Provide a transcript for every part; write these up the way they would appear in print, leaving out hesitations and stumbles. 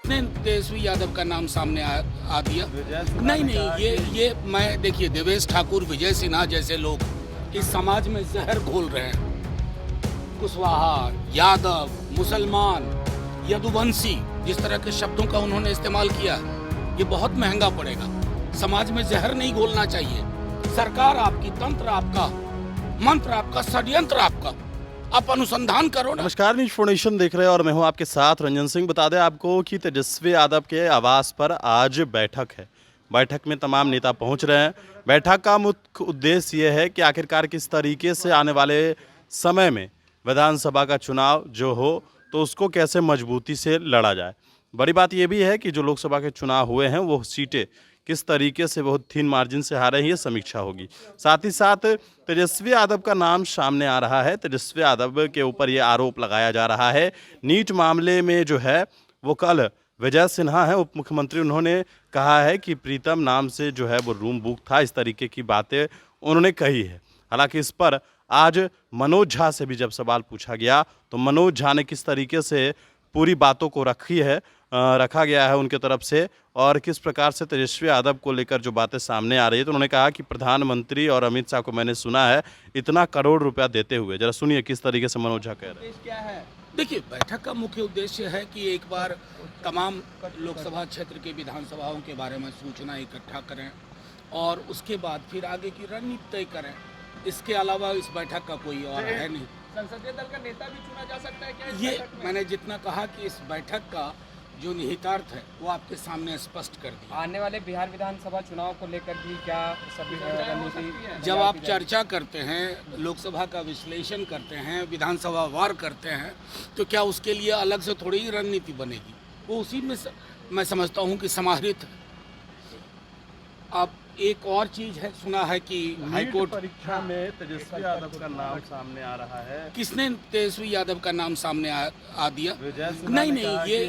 किसने तेजस्वी यादव का नाम सामने आ दिया? नहीं, ये मैं देखिए, देवेश ठाकुर, विजय सिन्हा जैसे लोग इस समाज में जहर घोल रहे हैं। कुशवाहा, यादव, मुसलमान, यदुवंशी, जिस तरह के शब्दों का उन्होंने इस्तेमाल किया, ये बहुत महंगा पड़ेगा। समाज में जहर नहीं घोलना चाहिए। सरकार आपकी, तंत्र आपका, मंत्र आपका, षड्यंत्र आपका, आप अनुसंधान करो ना। नमस्कार, न्यूज फॉर नेशन देख रहे हैं और मैं हूं आपके साथ रंजन सिंह। बता दें आपको कि तेजस्वी यादव के आवास पर आज बैठक है। बैठक में तमाम नेता पहुंच रहे हैं। बैठक का मुख्य उद्देश्य यह है कि आखिरकार किस तरीके से आने वाले समय में विधानसभा का चुनाव जो हो तो उसको कैसे मजबूती से लड़ा जाए। बड़ी बात यह भी है कि जो लोकसभा के चुनाव हुए हैं वो सीटें किस तरीके से बहुत थिन मार्जिन से हारे हैं, ये समीक्षा होगी। साथ ही साथ तेजस्वी यादव का नाम सामने आ रहा है। तेजस्वी यादव के ऊपर ये आरोप लगाया जा रहा है नीट मामले में जो है वो कल विजय सिन्हा है उप मुख्यमंत्री, उन्होंने कहा है कि प्रीतम नाम से जो है वो रूम बुक था। इस तरीके की बातें उन्होंने कही है। हालांकि इस पर आज मनोज झा से भी जब सवाल पूछा गया तो मनोज झा ने किस तरीके से पूरी बातों को रखा गया है उनके तरफ से और किस प्रकार से तेजस्वी यादव को लेकर जो बातें सामने आ रही है, तो उन्होंने कहा कि प्रधानमंत्री और अमित शाह को मैंने सुना है इतना करोड़ रुपया देते हुए। जरा सुनिए किस तरीके से मनोज झा कह रहे हैं। क्या है? देखिए, बैठक का मुख्य उद्देश्य है कि एक बार तमाम लोकसभा क्षेत्र के विधानसभाओं के बारे में सूचना इकट्ठा करें और उसके बाद फिर आगे की रणनीति तय करें। इसके अलावा इस बैठक का कोई और है नहीं। संसदीय दल का नेता भी चुना जा सकता है क्या इस ये बैठक में? मैंने जितना कहा कि इस बैठक का जो निहितार्थ है वो आपके सामने स्पष्ट कर दिया। आने वाले बिहार विधानसभा चुनाव को लेकर भी क्या सभी रणनीति जब आप चर्चा करते हैं, लोकसभा का विश्लेषण करते हैं, विधानसभा वार करते हैं, तो क्या उसके लिए अलग से थोड़ी ही रणनीति बनेगी? वो उसी में मैं समझता हूँ कि समाहित है। अब एक और चीज है, सुना है कि हाईकोर्ट परीक्षा में तेजस्वी यादव का नाम सामने आ रहा है। किसने तेजस्वी यादव का नाम सामने आ दिया? नहीं,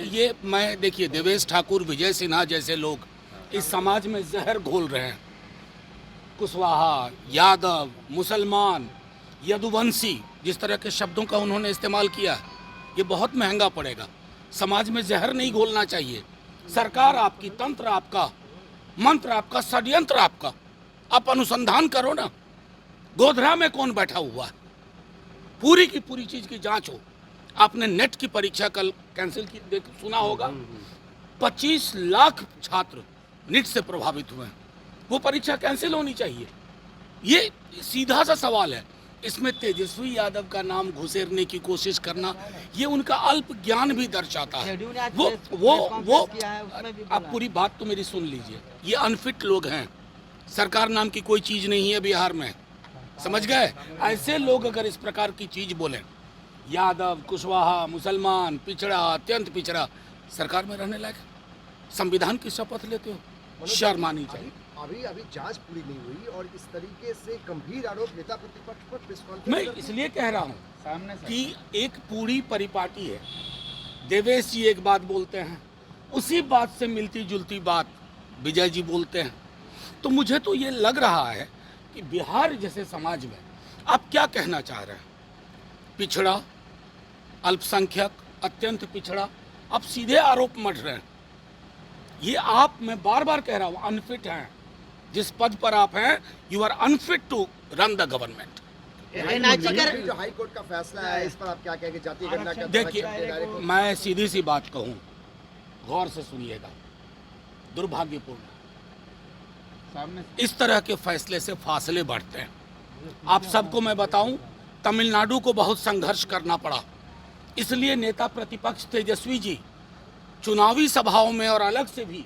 ये मैं देखिए, देवेश ठाकुर, विजय सिन्हा जैसे लोग इस समाज में जहर घोल रहे हैं। कुशवाहा, यादव, मुसलमान, यदुवंशी, जिस तरह के शब्दों का उन्होंने इस्तेमाल किया, ये बहुत महंगा पड़ेगा। समाज में जहर नहीं घोलना चाहिए। सरकार आपकी, तंत्र आपका, मंत्र आपका, षड्यंत्र आपका, आप अनुसंधान करो ना। गोधरा में कौन बैठा हुआ है? पूरी की पूरी चीज की जांच हो। आपने नेट की परीक्षा कल कैंसिल की, सुना होगा। 25 लाख छात्र नीट से प्रभावित हुए हैं। वो परीक्षा कैंसिल होनी चाहिए। ये सीधा सा सवाल है। इसमें तेजस्वी यादव का नाम घुसेरने की कोशिश करना, ये उनका अल्प ज्ञान भी दर्शाता है। वो आप पूरी बात तो मेरी सुन लीजिए। ये अनफिट लोग हैं। सरकार नाम की कोई चीज नहीं है बिहार में, समझ गए? ऐसे लोग अगर इस प्रकार की चीज बोलें, यादव, कुशवाहा, मुसलमान, पिछड़ा, अत्यंत पिछड़ा, सरकार में रहने लायक? संविधान की शपथ लेते हो, शर्म आनी चाहिए। अभी जांच पूरी नहीं हुई और इस तरीके से गंभीर आरोप नेता प्रतिपक्ष पर प्रेस मैं कॉन्फ्रेंस इसलिए कह रहा हूँ सामने से कि एक पूरी परिपाटी है। देवेश जी एक बात बोलते हैं, उसी बात से मिलती जुलती बात विजय जी बोलते हैं। तो मुझे तो ये लग रहा है कि बिहार जैसे समाज में आप क्या कहना चाह रहे हैं? पिछड़ा, अल्पसंख्यक, अत्यंत पिछड़ा, आप सीधे आरोप मढ़ रहे हैं। ये आप, मैं बार बार कह रहा हूँ, अनफिट हैं। जिस पद पर आप हैं, you are unfit to run the government. जो हाई कोर्ट का फैसला है, इस पर आप क्या कहेंगे? जाति गणना का देखिए, मैं सीधी सी बात कहूँ, गौर से सुनिएगा, दुर्भाग्यपूर्ण, सामने इस तरह के फैसले से फासले बढ़ते हैं। आप सबको मैं बताऊं, तमिलनाडु को बहुत संघर्ष करना पड़ा। इसलिए नेता प्रतिपक्ष तेजस्वी जी चुनावी सभाओं में और अलग से भी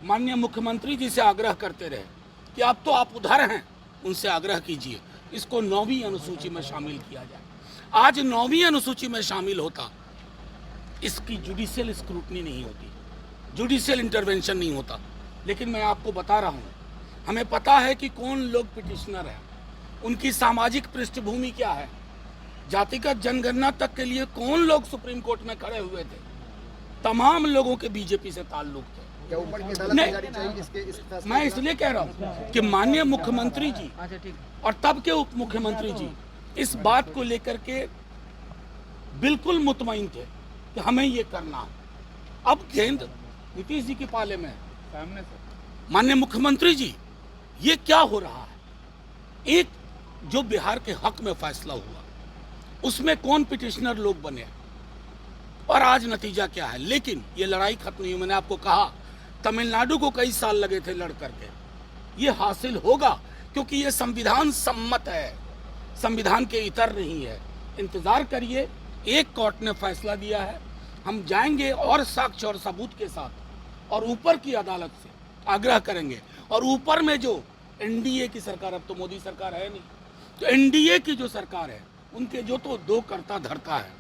माननीय मुख्यमंत्री जी से आग्रह करते रहे कि अब तो आप उधर हैं, उनसे आग्रह कीजिए इसको 9वीं अनुसूची में शामिल किया जाए। आज 9वीं अनुसूची में शामिल होता, इसकी जुडिशियल स्क्रूटनी नहीं होती, जुडिशियल इंटरवेंशन नहीं होता। लेकिन मैं आपको बता रहा हूँ, हमें पता है कि कौन लोग पिटिशनर हैं, उनकी सामाजिक पृष्ठभूमि क्या है, जातिगत जनगणना तक के लिए कौन लोग सुप्रीम कोर्ट में खड़े हुए थे। तमाम लोगों के बीजेपी से ताल्लुक थे। क्या ऊपर की अदालत में जानी चाहिए इस फैसले मैं का? इसलिए कह रहा हूँ कि माननीय मुख्यमंत्री जी और तब के उप मुख्यमंत्री जी इस बात को लेकर के बिल्कुल मुतमईन थे कि हमें ये करना है। अब गेंद नीतीश जी के पाले में है। सामने से माननीय मुख्यमंत्री जी, ये क्या हो रहा है? एक जो बिहार के हक में फैसला हुआ उसमें कौन पिटिशनर लोग बने और आज नतीजा क्या है? लेकिन ये लड़ाई खत्म नहीं हुई। मैंने आपको कहा तमिलनाडु को कई साल लगे थे लड़ करके, ये हासिल होगा क्योंकि ये संविधान सम्मत है, संविधान के इतर नहीं है। इंतजार करिए, एक कोर्ट ने फैसला दिया है, हम जाएंगे और साक्ष्य और सबूत के साथ और ऊपर की अदालत से आग्रह करेंगे। और ऊपर में जो एनडीए की सरकार, अब तो मोदी सरकार है नहीं, तो एनडीए की जो सरकार है उनके जो तो दो कर्ता धर्ता है,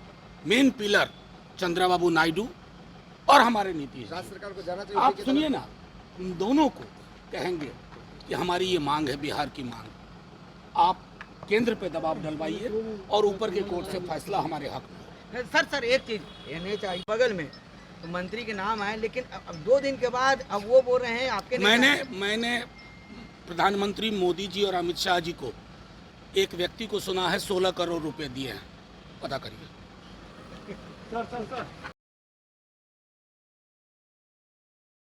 मेन पिलर चंद्रबाबू नायडू और हमारे नीतीश राज्य जी। सरकार को जाना चाहिए। आप सुनिए ना, उन दोनों को कहेंगे कि हमारी ये मांग है, बिहार की मांग, आप केंद्र पे दबाव डलवाइए और ऊपर के कोर्ट से फैसला हमारे हक में हो। सर एक चीज एनएचआई बगल में तो मंत्री के नाम आए, लेकिन अब 2 दिन के बाद अब वो बोल रहे हैं आपके मैंने प्रधानमंत्री मोदी जी और अमित शाह जी को एक व्यक्ति को सुना है 16 करोड़ रुपए दिए हैं, पता करिए।